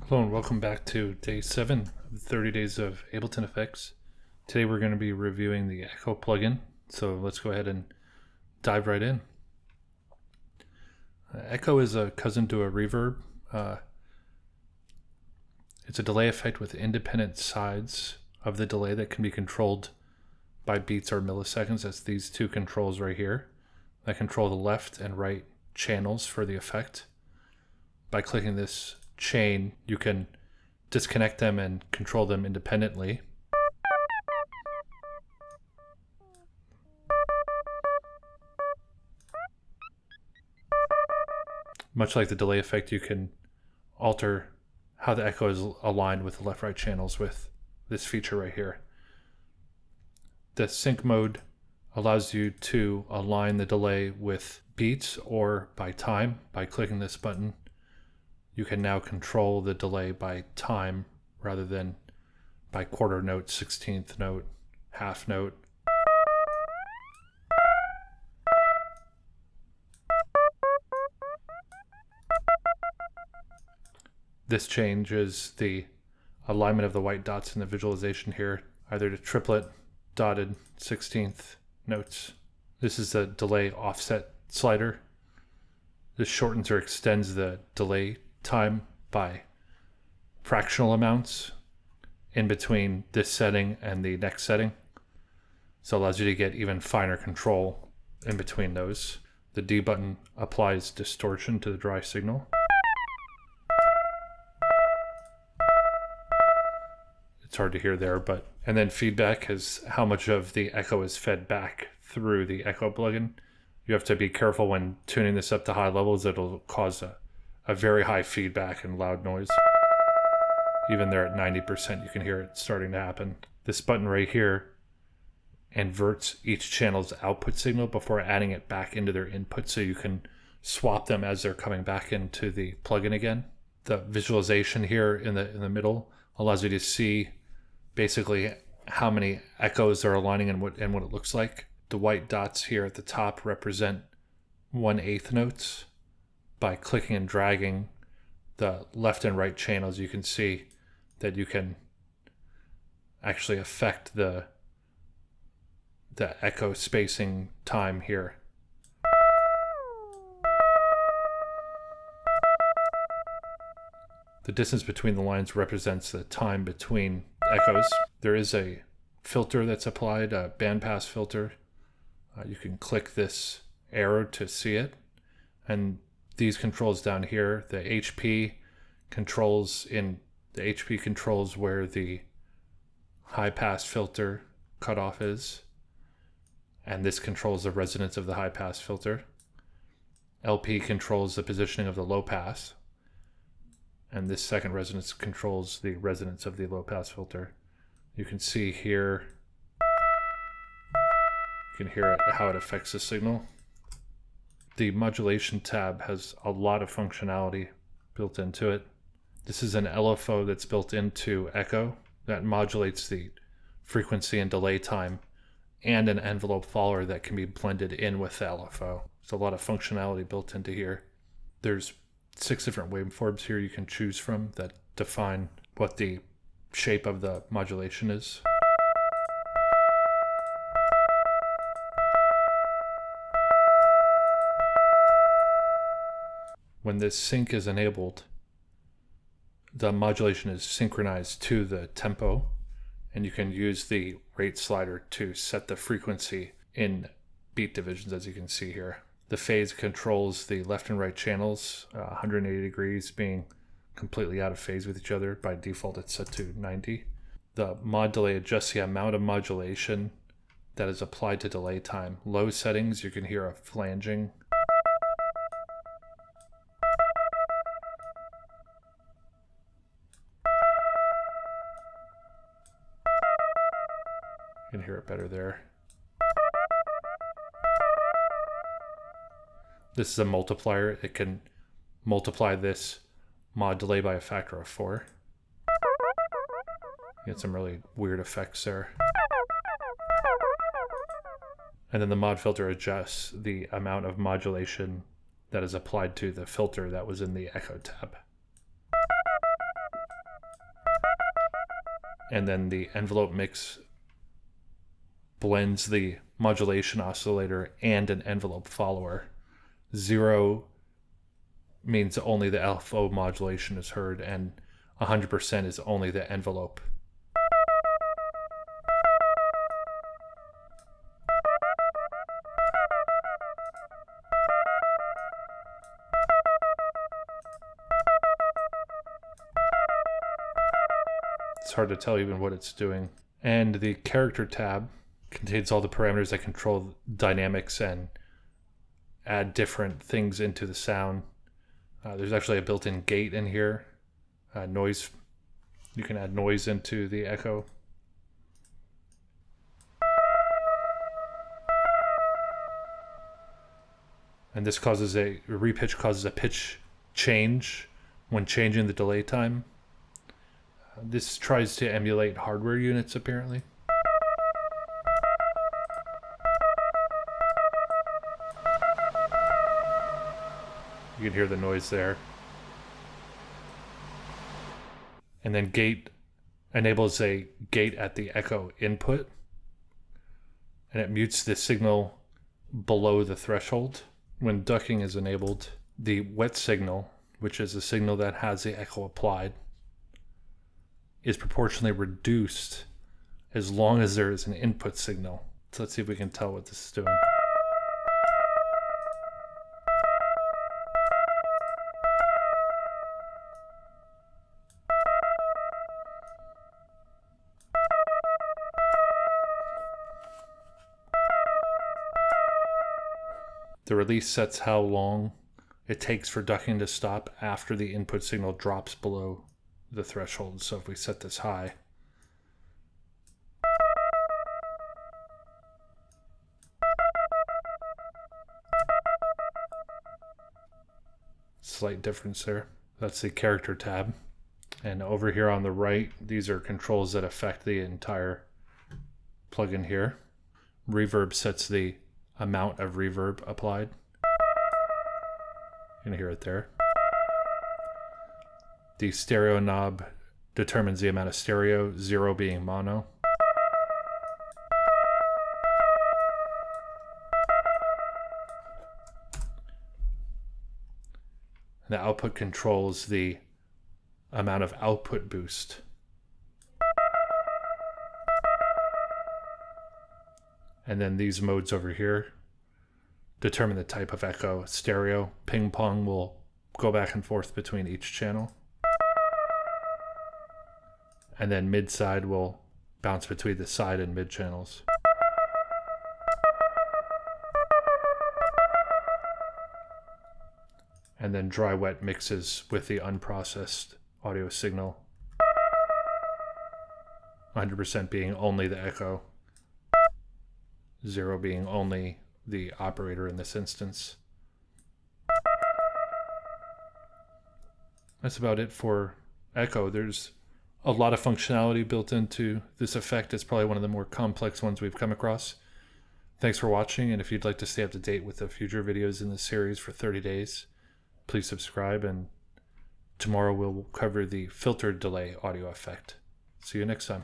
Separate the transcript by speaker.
Speaker 1: Hello and welcome back to day 7 of the 30 Days of Ableton Effects. Today we're going to be reviewing the Echo plugin, so let's go ahead and dive right in. Echo is a cousin to a reverb. It's a delay effect with independent sides of the delay that can be controlled by beats or milliseconds. That's these two controls right here that control the left and right channels for the effect. By clicking this chain, you can disconnect them and control them independently. Much like the delay effect, you can alter how the echo is aligned with the left-right channels with this feature right here. The sync mode allows you to align the delay with beats or by time. By clicking this button, you can now control the delay by time rather than by quarter note, 16th note, half note. This changes the alignment of the white dots in the visualization here, either to triplet, dotted, 16th notes. This is the delay offset slider. This shortens or extends the delay time by fractional amounts in between this setting and the next setting. So it allows you to get even finer control in between those. The D button applies distortion to the dry signal. It's hard to hear there, and then feedback is how much of the echo is fed back through the Echo plugin. You have to be careful when tuning this up to high levels. It'll cause a very high feedback and loud noise. Even there at 90%, you can hear it starting to happen. This button right here inverts each channel's output signal before adding it back into their input, so you can swap them as they're coming back into the plugin again. The visualization here in the middle allows you to see basically how many echoes are aligning and what it looks like. The white dots here at the top represent 1/8 notes. By clicking and dragging the left and right channels, you can see that you can actually affect the echo spacing time here. The distance between the lines represents the time between echoes. There is a filter that's applied, a bandpass filter. You can click this arrow to see it. And these controls down here, the HP controls where the high pass filter cutoff is. And this controls the resonance of the high pass filter. LP controls the positioning of the low pass. And this second resonance controls the resonance of the low pass filter. You can see here, you can hear how it affects the signal. The modulation tab has a lot of functionality built into it. This is an LFO that's built into Echo that modulates the frequency and delay time, and an envelope follower that can be blended in with the LFO. There's a lot of functionality built into here. There's 6 different waveforms here you can choose from that define what the shape of the modulation is. When this sync is enabled, the modulation is synchronized to the tempo, and you can use the rate slider to set the frequency in beat divisions, as you can see here. The phase controls the left and right channels, 180 degrees being completely out of phase with each other. By default, it's set to 90. The mod delay adjusts the amount of modulation that is applied to delay time. Low settings, you can hear a flanging. You can hear it better there. This is a multiplier. It can multiply this mod delay by a factor of 4. You get some really weird effects there. And then the mod filter adjusts the amount of modulation that is applied to the filter that was in the Echo tab. And then the envelope mix blends the modulation oscillator and an envelope follower. 0 means only the LFO modulation is heard, and 100% is only the envelope. It's hard to tell even what it's doing. And the character tab contains all the parameters that control dynamics and add different things into the sound. There's actually a built-in gate in here. Noise. You can add noise into the echo. And this causes a repitch causes a pitch change when changing the delay time. This tries to emulate hardware units apparently. You can hear the noise there. And then gate enables a gate at the echo input, and it mutes the signal below the threshold. When ducking is enabled, the wet signal, which is a signal that has the echo applied, is proportionally reduced as long as there is an input signal. So let's see if we can tell what this is doing. The release sets how long it takes for ducking to stop after the input signal drops below the threshold. So if we set this high, slight difference there. That's the character tab. And over here on the right, these are controls that affect the entire plugin here. Reverb sets the amount of reverb applied. You can hear it there. The stereo knob determines the amount of stereo, 0 being mono. The output controls the amount of output boost. And then these modes over here determine the type of echo. Stereo, ping pong will go back and forth between each channel. And then mid side will bounce between the side and mid channels. And then dry wet mixes with the unprocessed audio signal. 100% being only the echo. 0 being only the operator in this instance. That's about it for echo. There's a lot of functionality built into this effect. It's probably one of the more complex ones we've come across. Thanks for watching, and if you'd like to stay up to date with the future videos in this series for 30 days, please subscribe, and tomorrow we'll cover the filtered delay audio effect. See you next time.